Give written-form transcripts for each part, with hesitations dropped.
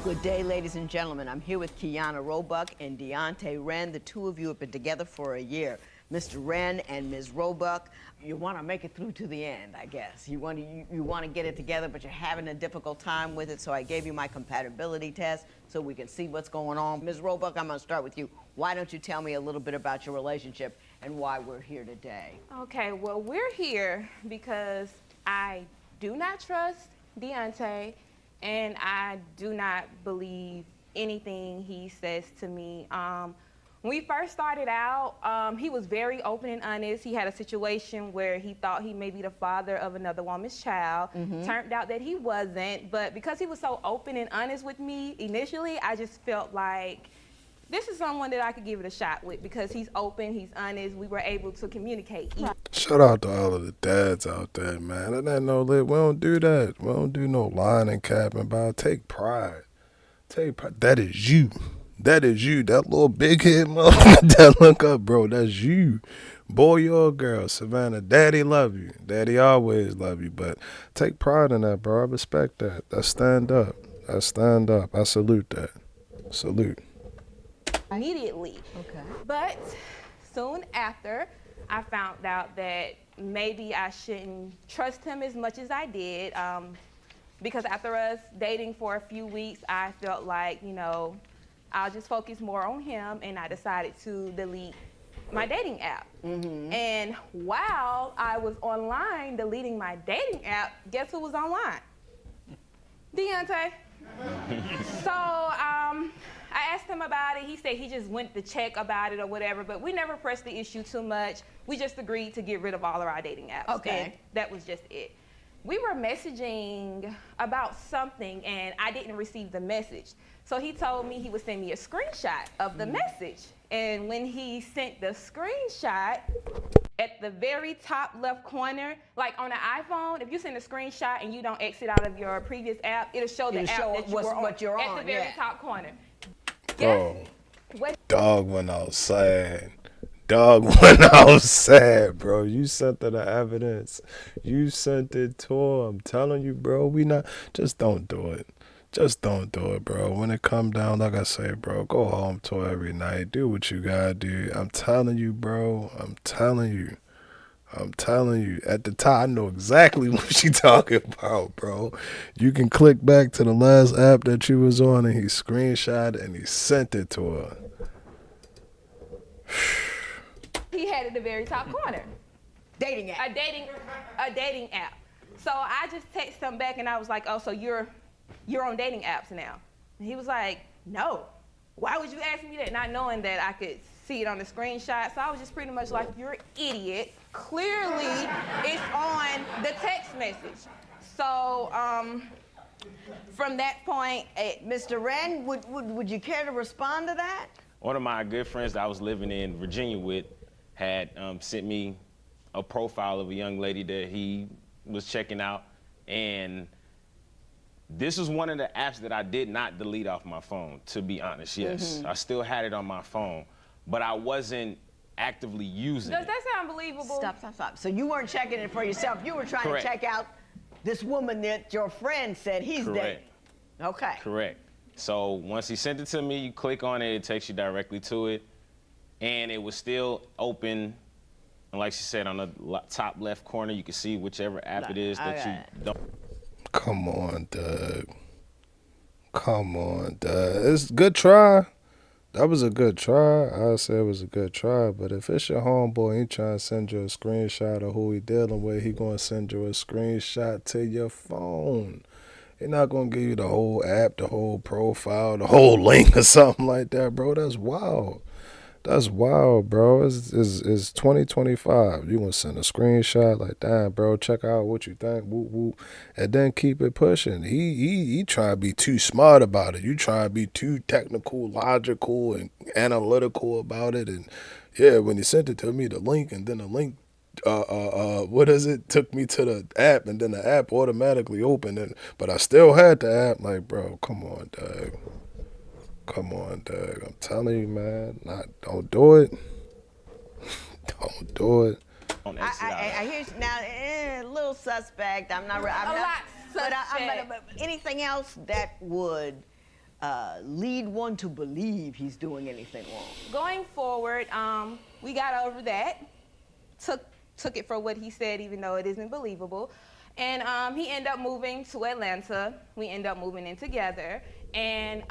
Good day, ladies and gentlemen. I'm here with Kiana Roebuck and Deontay Wren. The two of you have been together for a year. Mr. Wren and Ms. Roebuck, you want to make it through to the end, I guess. You want to get it together, but you're having a difficult time with it, so I gave you my compatibility test so we can see what's going on. Ms. Roebuck, I'm going to start with you. Why don't you tell me a little bit about your relationship and why we're here today? Okay, well, we're here because I do not trust Deontay, and I do not believe anything he says to me. When we first started out, he was very open and honest. He had a situation where he thought he may be the father of another woman's child. Turned out that he wasn't, but because he was so open and honest with me initially, I just felt like this is someone that I could give it a shot with because he's open, he's honest, we were able to communicate. Shout out to all of the dads out there, man. And that no lit. We don't do that. We don't do no lying and capping about. Take pride. Take pride. That is you. That is you. That little big head motherfucker that look up, bro. That's you. Boy or girl, Savannah. Daddy love you. Daddy always love you. But take pride in that, bro. I respect that. That's stand up. That's stand up. I salute that. Salute. Immediately. Okay. But soon after, I found out that maybe I shouldn't trust him as much as I did, because after us dating for a few weeks, I felt like, you know, I'll just focus more on him, and I decided to delete my dating app. And while I was online deleting my dating app, guess who was online? Deontay. So I asked him about it. He said he just went to check about it or whatever, but we never pressed the issue too much. We just agreed to get rid of all of our dating apps. Okay. And that was just it. We were messaging about something, and I didn't receive the message. So he told me he would send me a screenshot of the message. And when he sent the screenshot, at the very top left corner, like on an iPhone, if you send a screenshot and you don't exit out of your previous app, it'll show the app that you were on, at the very top corner. Bro, dog went outside. Dog went outside, bro. You sent her the evidence. You sent it to her. I'm telling you, bro. Just don't do it. Just don't do it, bro. When it come down, like I say, bro, go home to her every night. Do what you gotta do. I'm telling you, bro. I'm telling you. At the time, I know exactly what she talking about, bro. You can click back to the last app that you was on, and he screenshot and he sent it to her. He had it at the very top corner. Dating app. A dating app. So I just texted him back, and I was like, oh, so you're on dating apps now? And he was like, no. Why would you ask me that? Not knowing that I could see it on the screenshot. So I was just pretty much like, you're an idiot. Clearly, it's on the text message. So from that point, Mr. Wren, would you care to respond to that? One of my good friends that I was living in Virginia with had sent me a profile of a young lady that he was checking out, and this was one of the apps that I did not delete off my phone, to be honest. Yes, I still had it on my phone, but I wasn't actively using it. Does that sound believable? Stop. So you weren't checking it for yourself. You were trying Correct. to check out this woman that your friend said he's dating. Correct. Okay. Correct. So once he sent it to me, you click on it, it takes you directly to it, and it was still open. And like she said, on the top left corner, you can see whichever app it is that you don't. Come on, Doug. It's a good try. That was a good try. I say it was a good try. But if it's your homeboy, he trying to send you a screenshot of who he dealing with, he going to send you a screenshot to your phone. He not going to give you the whole app, the whole profile, the whole link or something like that, bro. That's wild. That's wild, bro. It's 2025. You want to send a screenshot like, damn, bro, check out what you think, whoop, whoop, and then keep it pushing. He trying to be too smart about it. You trying to be too technical, logical, and analytical about it. And, yeah, when he sent it to me, the link, and then the link, what is it, took me to the app, and then the app automatically opened. But I still had the app. Like, bro, come on, Doug. Come on, Doug. I'm telling you, man. Don't do it. Don't do it. I hear now a little suspect. I'm not. A lot suspect. But anything else that would lead one to believe he's doing anything wrong? Going forward, we got over that. Took it for what he said, even though it isn't believable. And he ended up moving to Atlanta. We ended up moving in together. And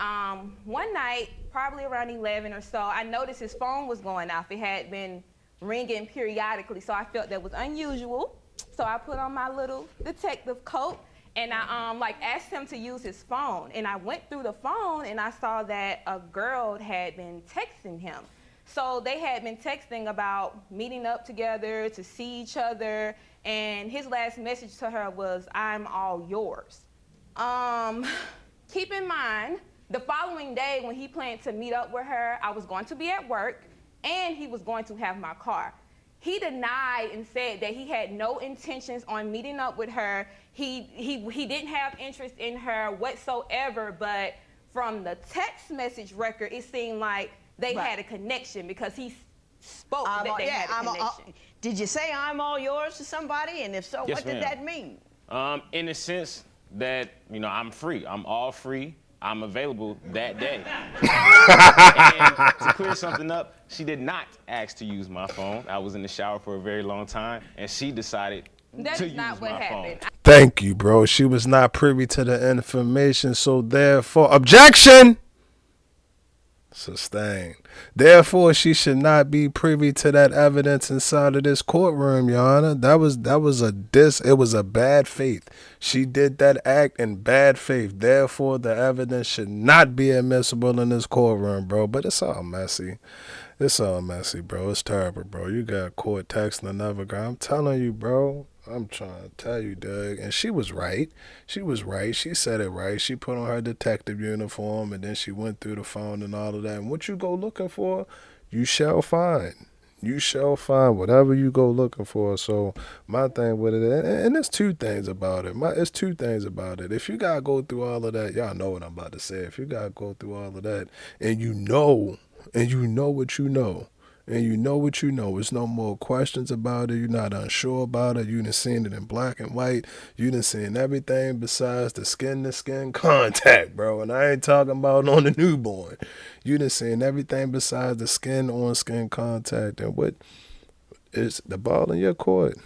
one night, probably around 11 or so, I noticed his phone was going off. It had been ringing periodically, so I felt that was unusual. So I put on my little detective coat, and I asked him to use his phone. And I went through the phone, and I saw that a girl had been texting him. So they had been texting about meeting up together to see each other, and his last message to her was, "I'm all yours." Keep in mind, the following day when he planned to meet up with her, I was going to be at work, and he was going to have my car. He denied and said that he had no intentions on meeting up with her. He didn't have interest in her whatsoever, but from the text message record, it seemed like they had a connection because he spoke that they had a connection. Did you say "I'm all yours" to somebody? And if so, Yes, what did ma'am. that mean? In the sense that, I'm free. I'm all free. I'm available that day. And to clear something up, she did not ask to use my phone. I was in the shower for a very long time, and she decided That's to use not what my happened. phone. Thank you, bro. She was not privy to the information, so therefore, objection! Sustained. Therefore, she should not be privy to that evidence inside of this courtroom, Your Honor. It was a bad faith. She did that act in bad faith. Therefore, the evidence should not be admissible in this courtroom, bro. But it's all messy. It's all messy, bro. It's terrible, bro. You got court texting another guy. I'm telling you, bro. I'm trying to tell you, Doug. And she was right. She was right. She said it right. She put on her detective uniform, and then she went through the phone and all of that. And what you go looking for, you shall find. You shall find whatever you go looking for. So my thing with it, and there's two things about it. It's two things about it. If you got to go through all of that, y'all know what I'm about to say. If you got to go through all of that, and you know what you know, and you know what you know. There's no more questions about it. You're not unsure about it. You done seen it in black and white. You done seen everything besides the skin-to-skin contact, bro. And I ain't talking about on the newborn. You done seen everything besides the skin-on-skin contact. And what is the ball in your court?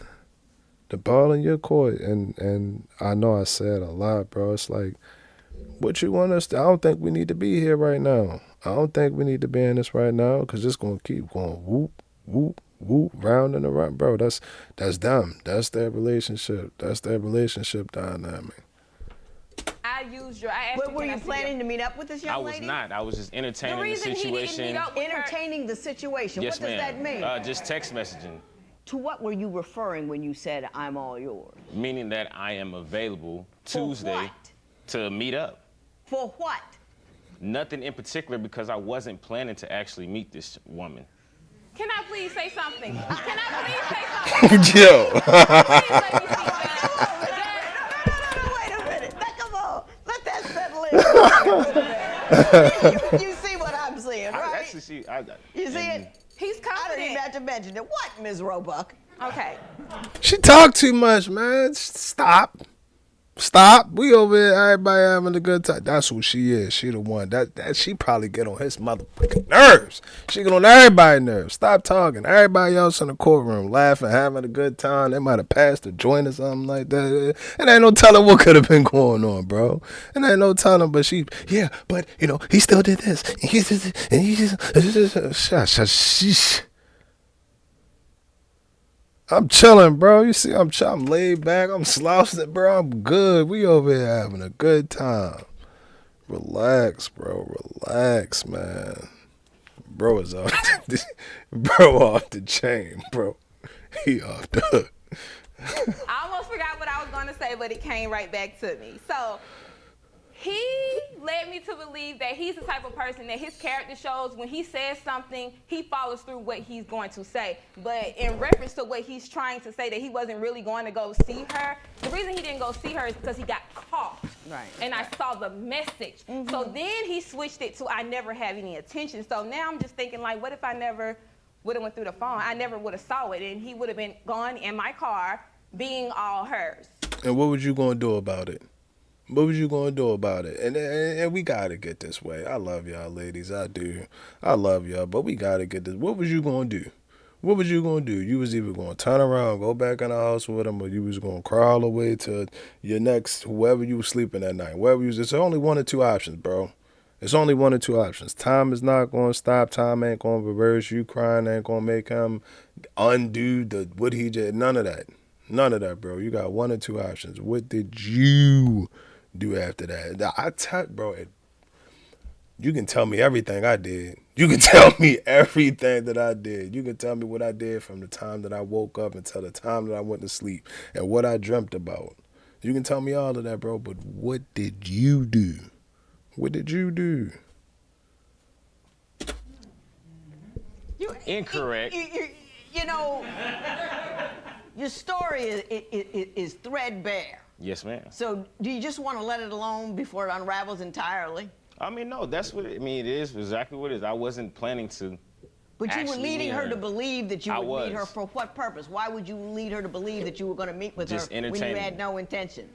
The ball in your court. And I know I said a lot, bro. It's like, what you want us to, I don't think we need to be here right now. I don't think we need to be in this right now because it's going to keep going whoop, whoop, whoop, round and around. Bro, that's them. That's their relationship. That's their relationship dynamic. I asked But were you planning to meet up with this young lady? I was not. I was just entertaining The the reason he didn't situation. meet up with her- Entertaining the situation. Yes, What does that mean? Just text messaging, To what were you referring when you said "I'm all yours"? meaning that I am available For Tuesday what? to meet up. For what? Nothing in particular because I wasn't planning to actually meet this woman. Can I please say something? Can I please say something? Yo. Please let me speak, No, wait a minute. Come on. Let that settle in. You see what I'm saying, I right? actually see. You see it? He's I don't even confident. have to mention it. What, Ms. Roebuck? Okay. She talk too much, man. Stop. We over here, everybody having a good time. That's who she is. She the one. That she probably get on his motherfucking nerves. She get on everybody's nerves. Stop talking. Everybody else in the courtroom laughing, having a good time. They might have passed a joint or something like that. And ain't no telling what could have been going on, bro. And ain't no telling, but but he still did this. And he just I'm chilling, bro. You see, I'm laid back. I'm slouching, bro. I'm good. We over here having a good time. Relax, bro. Relax, man. Bro is off. Off the chain, bro. He off the hook. I almost forgot what I was going to say, but it came right back to me. So he led me to believe that he's the type of person that his character shows when he says something, he follows through what he's going to say. But in reference to what he's trying to say, that he wasn't really going to go see her, the reason he didn't go see her is because he got caught. Right. And I saw the message. Mm-hmm. So then he switched it to I never have any attention. So now I'm just thinking, like, what if I never would have went through the phone? I never would have saw it, and he would have been gone in my car being all hers. And what was you going to do about it? What was you gonna do about it? And we gotta get this way. I love y'all, ladies. I do. I love y'all, but we gotta get this. What was you gonna do? What was you gonna do? You was either gonna turn around, go back in the house with him, or you was gonna crawl away to your next whoever you was sleeping that night. Wherever you was, it's only one or two options, bro. It's only one or two options. Time is not gonna stop. Time ain't gonna reverse. You crying ain't gonna make him undo what he did. None of that. None of that, bro. You got one or two options. What did you do after that? Bro, you can tell me everything I did. You can tell me everything that I did. You can tell me what I did from the time that I woke up until the time that I went to sleep and what I dreamt about. You can tell me all of that, bro, but what did you do? What did you do? Incorrect. You know, your story is threadbare. Yes, ma'am. So do you just want to let it alone before it unravels entirely? I mean, no, that's what it is exactly what it is. I wasn't planning to. But you were actually leading meet her to believe that you I would meet her was. for what purpose? Why would you lead her to believe that you were going to meet with Just her when you entertaining. had no intention?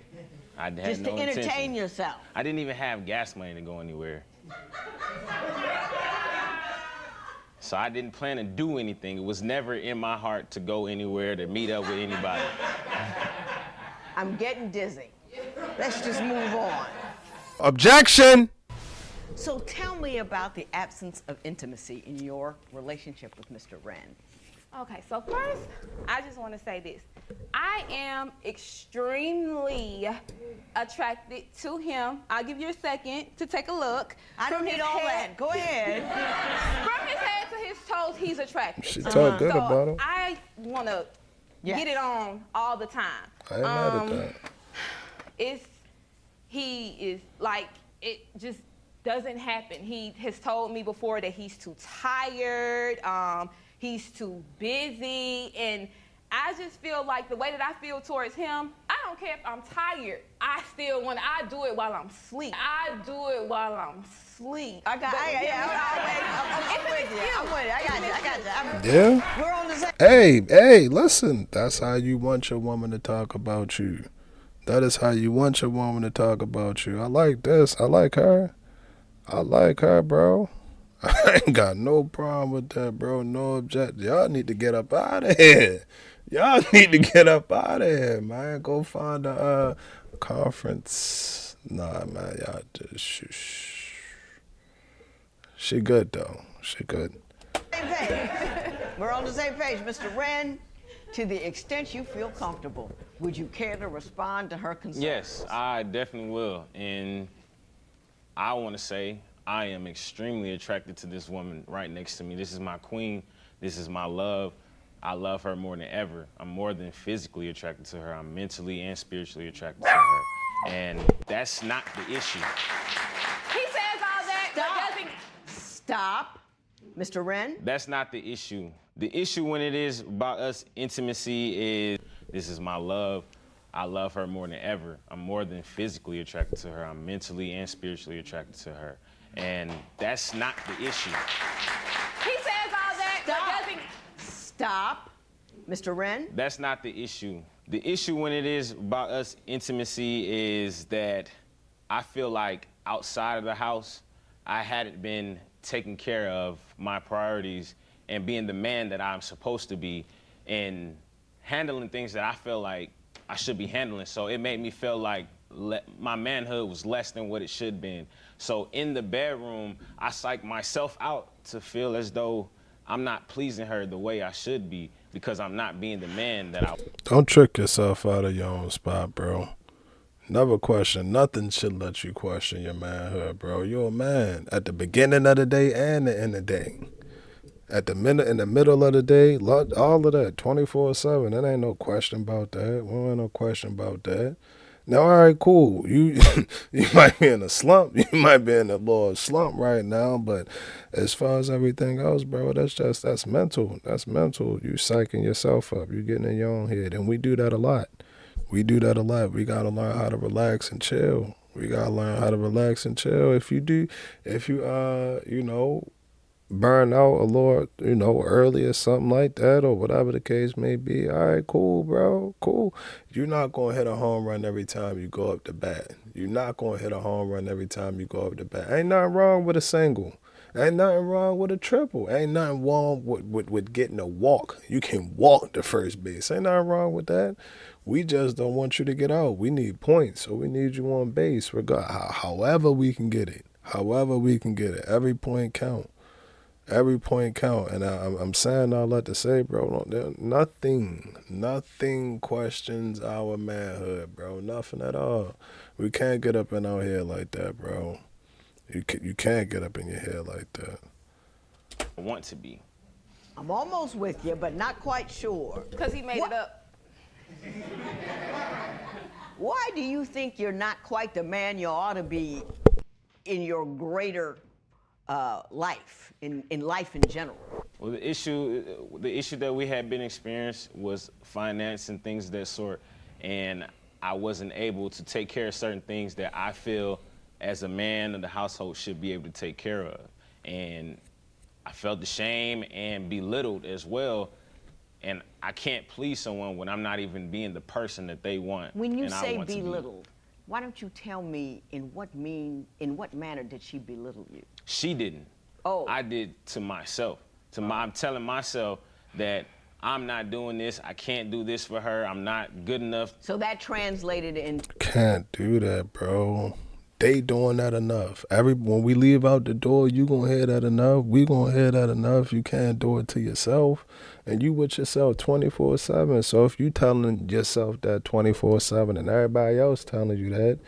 I had Just no to entertain intention. yourself. I didn't even have gas money to go anywhere. So I didn't plan to do anything. It was never in my heart to go anywhere, to meet up with anybody. I'm getting dizzy. Let's just move on. Objection! So tell me about the absence of intimacy in your relationship with Mr. Wren. Okay, so first, I just want to say this. I am extremely attracted to him. I'll give you a second to take a look. I don't From need his all head- that. Go ahead. From his head to his toes, he's attractive. She talk good So about him. I want to Yes. get it on all the time. I ain't mad at that. He is like, it just doesn't happen. He has told me before that he's too tired, he's too busy, and I just feel like the way that I feel towards him, I don't care if I'm tired. I do it while I'm asleep. I do it while I'm asleep. I'm with you. I got you. Yeah? We're on the same. Hey, listen. That's how you want your woman to talk about you. That is how you want your woman to talk about you. I like this. I like her. I like her, bro. I ain't got no problem with that, bro. No objection. Y'all need to get up out of here. Y'all need to get up out of here, man. Go find a conference. Nah, man. Y'all just shh. She good, though. She good. Same page. We're on the same page, Mr. Wren. To the extent you feel comfortable, would you care to respond to her concerns? Yes, I definitely will. And I want to say I am extremely attracted to this woman right next to me. This is my queen. This is my love. I love her more than ever. I'm more than physically attracted to her. I'm mentally and spiritually attracted to her. And that's not the issue. He says all that, but doesn't. Stop. Mr. Wren? That's not the issue. The issue when it is about us intimacy is this is my love. I love her more than ever. I'm more than physically attracted to her. I'm mentally and spiritually attracted to her. And that's not the issue. He says all that, but doesn't. Stop. Mr. Wren? That's not the issue. The issue when it is about us intimacy is that I feel like outside of the house, I hadn't been taking care of my priorities and being the man that I'm supposed to be and handling things that I feel like I should be handling. So it made me feel like my manhood was less than what it should have been. So in the bedroom, I psych myself out to feel as though I'm not pleasing her the way I should be because I'm not being the man that I. Don't trick yourself out of your own spot, bro. Never question. Nothing should let you question your manhood, bro. You're a man at the beginning of the day and the end of the day. At the minute, in the middle of the day, all of that, 24/7. There ain't no question about that. We ain't no question about that. Now, all right, cool. You you might be in a slump. You might be in a little slump right now, but as far as everything else, bro, that's mental. That's mental. You psyching yourself up. You getting in your own head, and we do that a lot. We do that a lot. We gotta learn how to relax and chill. We gotta learn how to relax and chill. If you burn out a little, early or something like that, or whatever the case may be. All right, cool, bro, cool. You're not gonna hit a home run every time you go up to bat. You're not going to hit a home run every time you go up the bat. Ain't nothing wrong with a single. Ain't nothing wrong with a triple. Ain't nothing wrong with getting a walk. You can walk to first base. Ain't nothing wrong with that. We just don't want you to get out. We need points, so we need you on base. However we can get it. However we can get it. Every point count. Every point count. And I'm saying all that to say, bro, nothing questions our manhood, bro. Nothing at all. We can't get up in our head like that, bro. You can't get up in your head like that. I want to be. I'm almost with you, but not quite sure. Because he made it up. Why do you think you're not quite the man you ought to be in your greater life, in life in general? Well, the issue that we had been experiencing was finance and things of that sort, and I wasn't able to take care of certain things that I feel as a man of the household should be able to take care of. And I felt the shame and belittled as well. And I can't please someone when I'm not even being the person that they want. When you and I say want to be. belittled, why don't you tell me in what manner did she belittle you? She didn't. Oh. I did to myself. I'm telling myself that I'm not doing this. I can't do this for her. I'm not good enough. So that translated in. Can't do that, bro. They doing that enough. When we leave out the door, you gonna hear that enough. We gonna hear that enough. You can't do it to yourself. And you with yourself 24/7. So if you telling yourself that 24/7 and everybody else telling you that,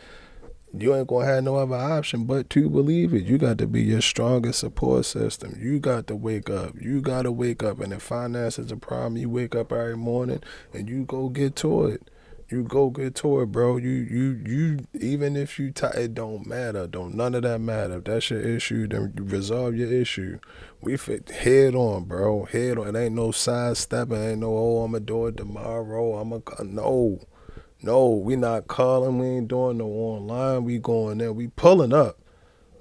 you ain't gonna have no other option but to believe it. You got to be your strongest support system. You got to wake up. You got to wake up. And if finance is a problem, you wake up every morning and you go get to it. You go get to it, bro. You even if you it don't matter. None of that matter. If that's your issue, then you resolve your issue. We fit head on, bro. Head on. It ain't no sidestepping. Ain't no, I'ma do it tomorrow. No, we not calling. We ain't doing no online. We going there. We pulling up.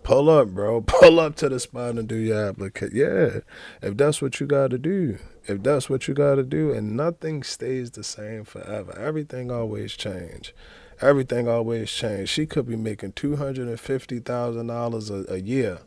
Pull up, bro. Pull up to the spot and do your application. Yeah, if that's what you got to do. If that's what you got to do, and nothing stays the same forever. Everything always change. Everything always change. She could be making $250,000 a year.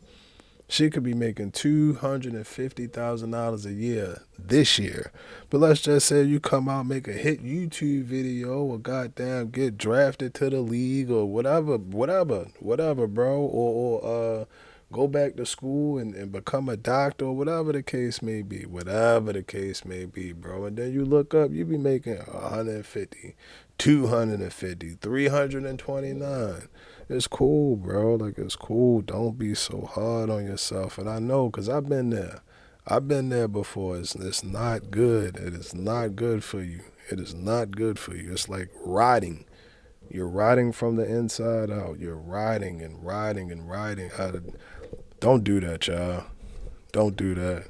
She could be making $250,000 a year this year. But let's just say you come out, make a hit YouTube video, or goddamn get drafted to the league, or whatever, bro. Or go back to school and become a doctor, or whatever the case may be. Whatever the case may be, bro. And then you look up, you be making 150, 250, 329. It's cool, bro. Like, it's cool. Don't be so hard on yourself. And I know, because I've been there. I've been there before. It's not good. It is not good for you. It is not good for you. It's like riding. You're riding from the inside out. You're riding and riding and riding. Don't do that, y'all. Don't do that.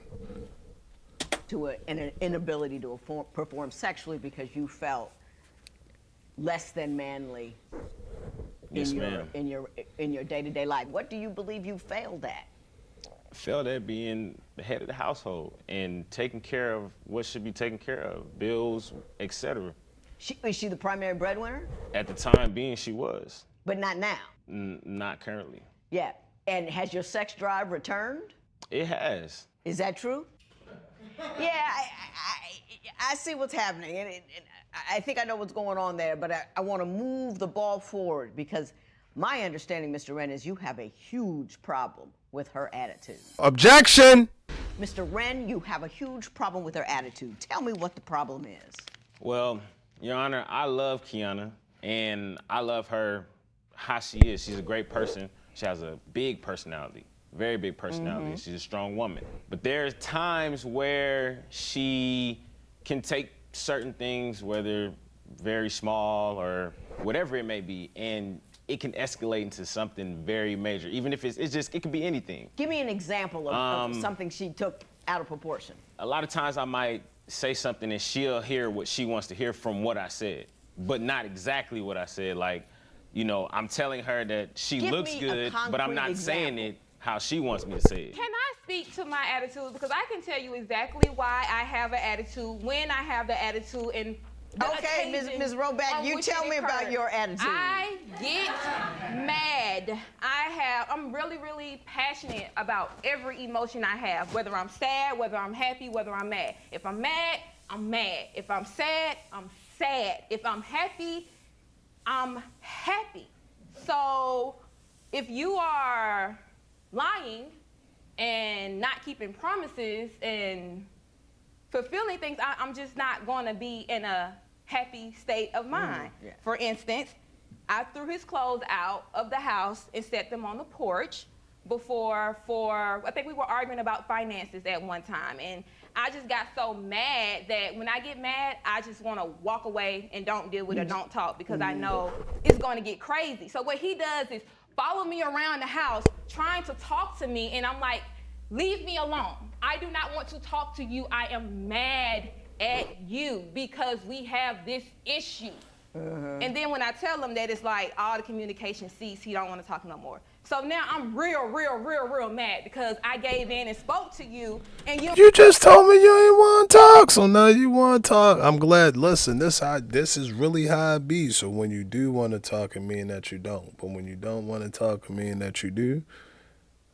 To an inability to perform sexually because you felt less than manly. Yes, ma'am. In your day-to-day life. What do you believe you failed at? I failed at being the head of the household and taking care of what should be taken care of, bills, etc. Is she the primary breadwinner? At the time being, she was. But not now? Not currently. Yeah. And has your sex drive returned? It has. Is that true? Yeah, I see what's happening, and I think I know what's going on there, but I want to move the ball forward because my understanding, Mr. Wren, is you have a huge problem with her attitude. Objection! Mr. Wren, you have a huge problem with her attitude. Tell me what the problem is. Well, Your Honor, I love Kiana, and I love her how she is. She's a great person. She has a big personality. Very big personality. She's a strong woman. But there's times where she can take certain things, whether very small or whatever it may be, and it can escalate into something very major. Even if it could be anything. Give me an example of something she took out of proportion. A lot of times I might say something and she'll hear what she wants to hear from what I said, but not exactly what I said. Like, you know, I'm telling her that she looks good, but I'm not saying it how she wants me to say it. Can I speak to my attitude? Because I can tell you exactly why I have an attitude, when I have the attitude, and Okay, Ms. Roback, you tell me about your attitude. I get mad. I'm really, really passionate about every emotion I have, whether I'm sad, whether I'm happy, whether I'm mad. If I'm mad, I'm mad. If I'm sad, I'm sad. If I'm happy, I'm happy. So if you are lying and not keeping promises and fulfilling things, I'm just not going to be in a happy state of mind. Yeah. For instance, I threw his clothes out of the house and set them on the porch I think we were arguing about finances at one time. And I just got so mad that when I get mad, I just want to walk away and don't deal with it or don't talk because I know it's going to get crazy. So what he does is follow me around the house trying to talk to me, and I'm like, leave me alone. I do not want to talk to you. I am mad at you because we have this issue. And then when I tell him that, it's like all the communication ceased, he don't want to talk no more. So now I'm real mad because I gave in and spoke to you, and You just told me you ain't want to talk, so now you want to talk. I'm glad. Listen, this is really how it be. So when you do want to talk, it mean that you don't. But when you don't want to talk, it mean that you do.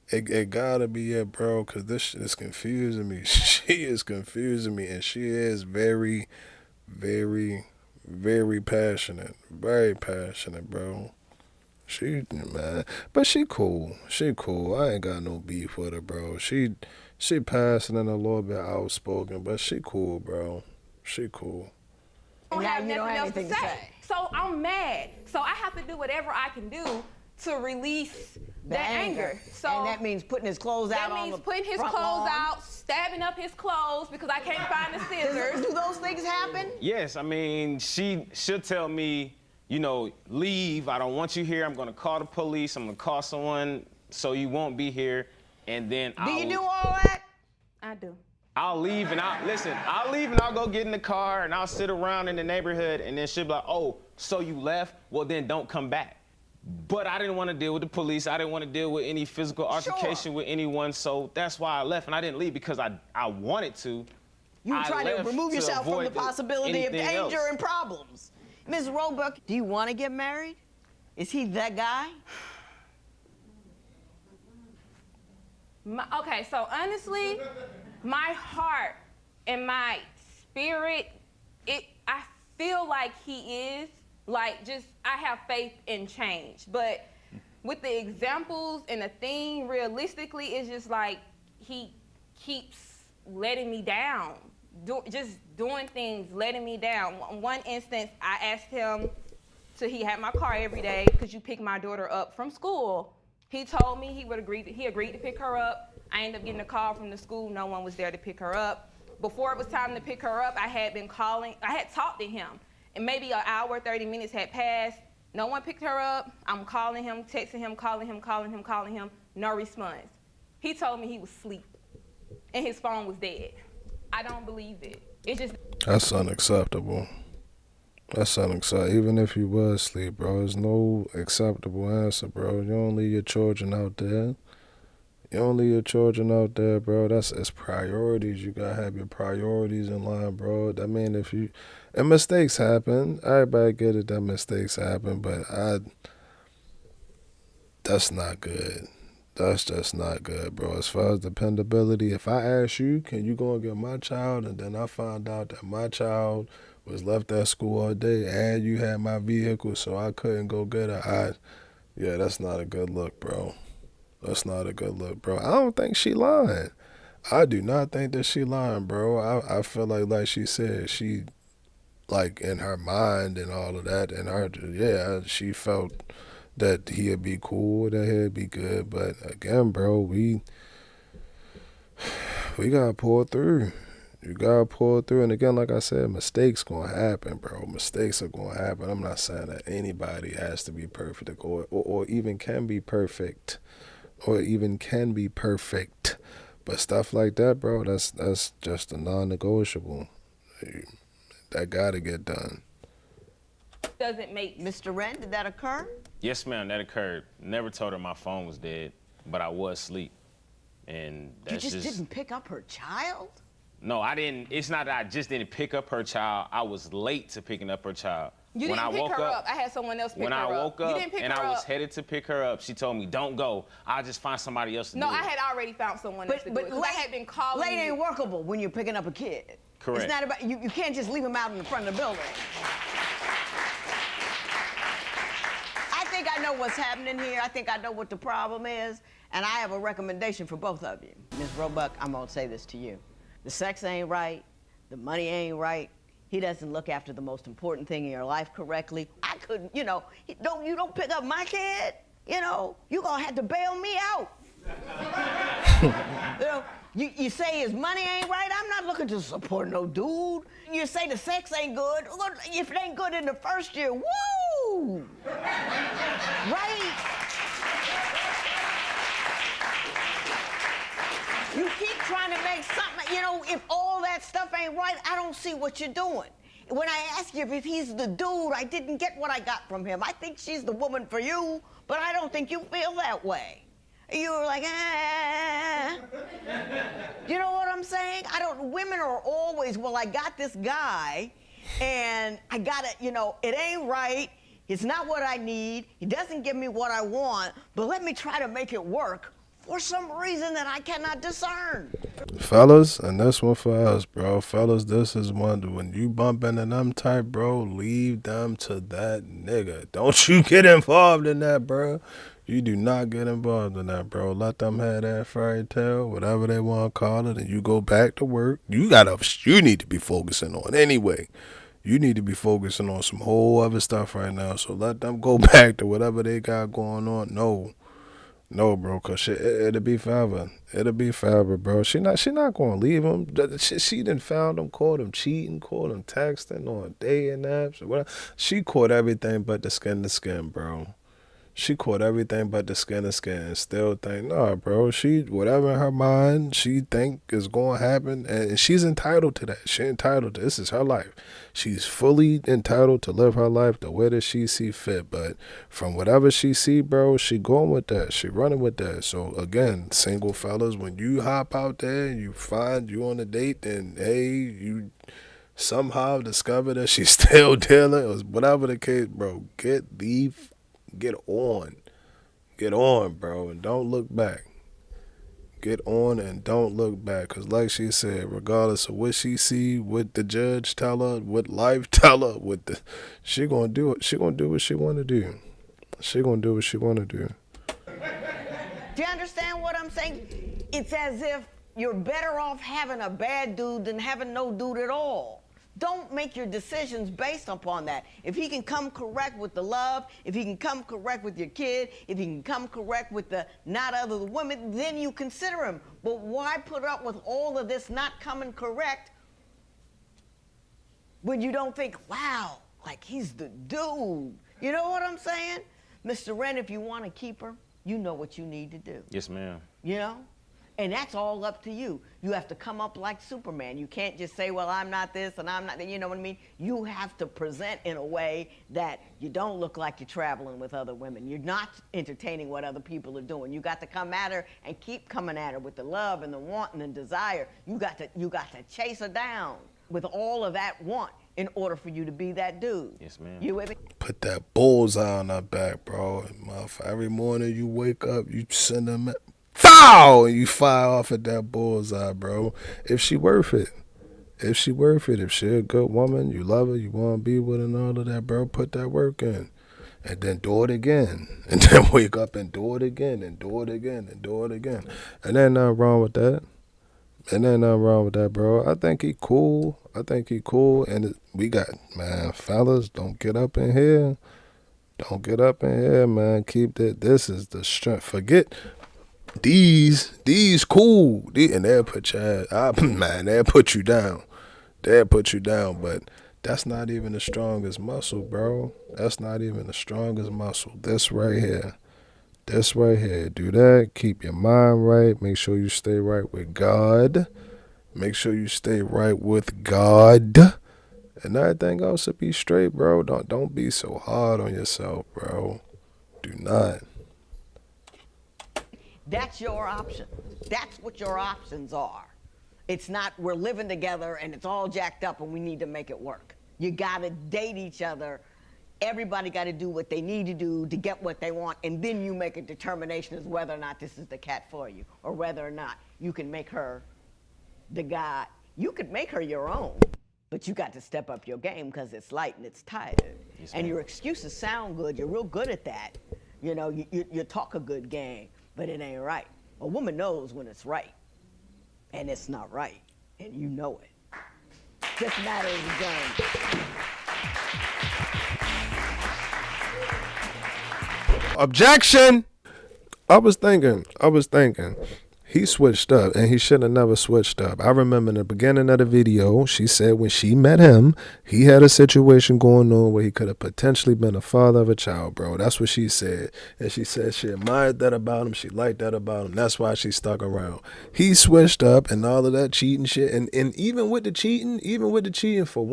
It gotta be it, bro, because this shit is confusing me. She is confusing me, and she is very, very, very passionate. Very passionate, bro. Man, but she cool. She cool. I ain't got no beef with her, bro. She passionate and a little bit outspoken, but she cool, bro. She cool. don't Now have you don't nothing have else to anything to say. say. So I'm mad. So I have to do whatever I can do to release The that anger. So and that means putting his clothes out that on means the putting his front clothes lawn. out, stabbing up his clothes because I can't find the scissors. Do those things happen? Yes, I mean, she'll tell me, you know, leave. I don't want you here. I'm going to call the police. I'm going to call someone so you won't be here. And then Do you do all that? I do. I'll leave and I'll leave and I'll go get in the car and I'll sit around in the neighborhood and then she'll be like, oh, so you left? Well, then don't come back. But I didn't want to deal with the police. I didn't want to deal with any physical altercation with anyone. So that's why I left. And I didn't leave because I wanted to. You were trying to left remove to yourself from the avoid possibility of anything danger else. and problems. Ms. Roebuck, do you want to get married? Is he that guy? Okay, so honestly, my heart and my spirit, I feel like he is. Like, just, I have faith in change. But with the examples and the thing, realistically, it's just like he keeps letting me down. Just doing things, letting me down. One instance, I asked him he had my car every day, could you pick my daughter up from school? He told me he agreed to pick her up. I ended up getting a call from the school. No one was there to pick her up. Before it was time to pick her up, I had talked to him. And maybe an hour, 30 minutes had passed. No one picked her up. I'm calling him, texting him, calling him. No response. He told me he was asleep and his phone was dead. I don't believe it. That's unacceptable. That's unacceptable. Even if you was asleep, bro, there's no acceptable answer, bro. You don't leave your children out there. You don't leave your children out there, bro. It's priorities. You gotta have your priorities in line, bro. I mean, and mistakes happen. Everybody get it that mistakes happen, but that's not good. That's just not good, bro. As far as dependability, if I ask you, can you go and get my child, and then I find out that my child was left at school all day and you had my vehicle so I couldn't go get her, yeah, that's not a good look, bro. That's not a good look, bro. I don't think she lying. I do not think that she lying, bro. I feel like she said, she, like, in her mind and all of that, and she felt that he'd be cool, that he'd be good. But again, bro, we gotta pull through. You gotta pull through. And again, like I said, mistakes gonna happen, bro. Mistakes are gonna happen. I'm not saying that anybody has to be perfect or even can be perfect. But stuff like that, bro, that's just a non-negotiable. That gotta get done. Doesn't make Mr. Wren, did that occur? Yes, ma'am, that occurred. Never told her my phone was dead, but I was asleep. And that's You just didn't pick up her child? No, I didn't. It's not that I just didn't pick up her child. I was late to picking up her child. You when didn't I pick woke her up, up. I had someone else pick when her I up. woke up You didn't pick and her I was up. headed to pick her up, she told me, "Don't go. I'll just find somebody else to No, do it." I had already found someone else to do it. But 'Cause I had been calling late you. ain't workable when you're picking up a kid. Correct. It's not about you can't just leave him out in the front of the building. I think I know what's happening here. I think I know what the problem is, and I have a recommendation for both of you. Ms. Roebuck, I'm gonna say this to you. The sex ain't right, the money ain't right. He doesn't look after the most important thing in your life correctly. I couldn't, you don't pick up my kid, you gonna have to bail me out. You say his money ain't right. I'm not looking to support no dude. You say the sex ain't good. Look, if it ain't good in the first year, woo! Right? You keep trying to make something, if all that stuff ain't right, I don't see what you're doing. When I ask you if he's the dude, I didn't get what I got from him. I think she's the woman for you, but I don't think you feel that way. You were like, You know what I'm saying? Women are always, well, I got this guy, and I got it, it ain't right. It's not what I need. He doesn't give me what I want, but let me try to make it work for some reason that I cannot discern. Fellas, and this one for us, bro. Fellas, this is one. When you bump into them type, bro, leave them to that nigga. Don't you get involved in that, bro. You do not get involved in that, bro. Let them have that fairy tale, whatever they want to call it, and you go back to work. You need to be focusing on anyway. You need to be focusing on some whole other stuff right now. So let them go back to whatever they got going on. No, bro, cause it'll be forever. It'll be forever, bro. She not gonna leave him. She done found him, caught him cheating, caught him texting on dating apps or whatever. She caught everything but the skin to skin, bro. She caught everything but the skin to skin and still think, nah, bro, whatever in her mind she think is going to happen, and she's entitled to that. She entitled to, this is her life. She's fully entitled to live her life the way that she see fit, but from whatever she see, bro, she going with that. She running with that. So, again, single fellas, when you hop out there and you find you on a date, and, hey, you somehow discover that she's still dealing, or whatever the case, bro, get on, bro, and don't look back. Get on and don't look back, because like she said, regardless of what she see, what the judge tell her, what life tell her, she gonna do it. She gonna do what she want to do. She gonna do what she want to do. Do you understand what I'm saying? It's as if you're better off having a bad dude than having no dude at all. Don't make your decisions based upon that. If he can come correct with the love, if he can come correct with your kid, if he can come correct with the not other women, then you consider him. But why put up with all of this not coming correct when you don't think, wow, like he's the dude? You know what I'm saying? Mr. Wren, if you want to keep her, you know what you need to do. Yes, ma'am. And that's all up to you. You have to come up like Superman. You can't just say, well, I'm not this and I'm not that. You know what I mean? You have to present in a way that you don't look like you're traveling with other women. You're not entertaining what other people are doing. You got to come at her and keep coming at her with the love and the want and the desire. You got to chase her down with all of that want in order for you to be that dude. Yes, ma'am. You with me? Put that bullseye on her back, bro. Every morning you wake up, you send them foul, and you fire off at that bullseye, bro. If she worth it. If she a good woman, you love her, you want to be with her and all of that, bro, put that work in. And then do it again. And then wake up and do it again, and do it again, and do it again. And there's nothing wrong with that. Bro. I think he cool. And we got, man, fellas, don't get up in here. Man. Keep that. This is the strength. Forget these cool, and they'll put your ass, man, they'll put you down, but that's not even the strongest muscle, bro. That's not even the strongest muscle. This right here, do that. Keep your mind right. Make sure you stay right with God. And everything else will be straight, bro. Don't be so hard on yourself, bro. Do not. That's your option. That's what your options are. It's not we're living together and it's all jacked up and we need to make it work. You gotta date each other. Everybody gotta do what they need to do to get what they want, and then you make a determination as whether or not this is the cat for you, or whether or not you can make her the guy. You could make her your own, but you got to step up your game because it's light and it's tired. Yes, and ma'am. your excuses sound good. You're real good at that. You know, you talk a good game, but it ain't right. A woman knows when it's right, and it's not right, and you know it. Just matter of the game. Objection! I was thinking, he switched up, and he should have never switched up. I remember in the beginning of the video, she said when she met him, he had a situation going on where he could have potentially been a father of a child, bro. That's what she said. And she said she admired that about him. She liked that about him. That's why she stuck around. He switched up and all of that cheating shit. And even with the cheating, for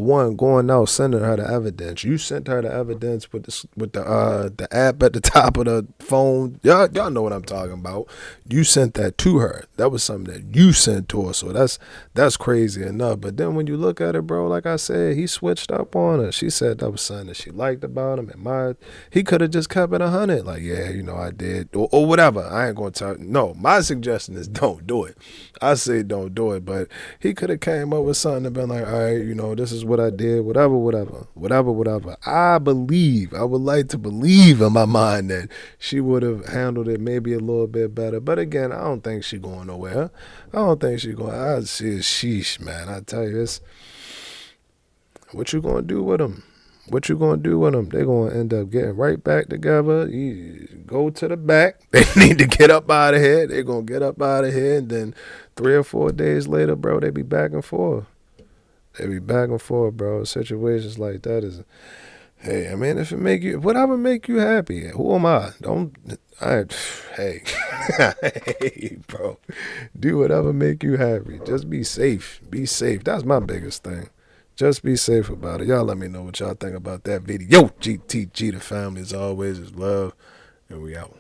one, going out, sending her the evidence. You sent her the evidence with the app at the top of the phone. Y'all know what I'm talking about. You sent that to her. That was something that you sent to her. So that's crazy enough. But then when you look at it, bro, like I said, he switched up on her. She said that was something that she liked about him. And he could have just kept it 100. Like, yeah, I did. Or whatever. I ain't going to tell. No, my suggestion is don't do it. I say don't do it. But he could have came up with something and been like, all right, this is what I did. Whatever. I would like to believe in my mind that she would have handled it maybe a little bit better. But again, I don't think she's going nowhere. I see it. Sheesh, man. I tell you, what you gonna do with them? They're going to end up getting right back together. You go to the back. They need to get up out of here. They're going to get up out of here. And then 3 or 4 days later, bro, they be back and forth. Bro. Situations like that is, hey, I mean, if whatever make you happy, who am I? Hey, hey, bro, do whatever make you happy. Just be safe. That's my biggest thing. Just be safe about it. Y'all let me know what y'all think about that video. GTG, the family, as always, is love, and we out.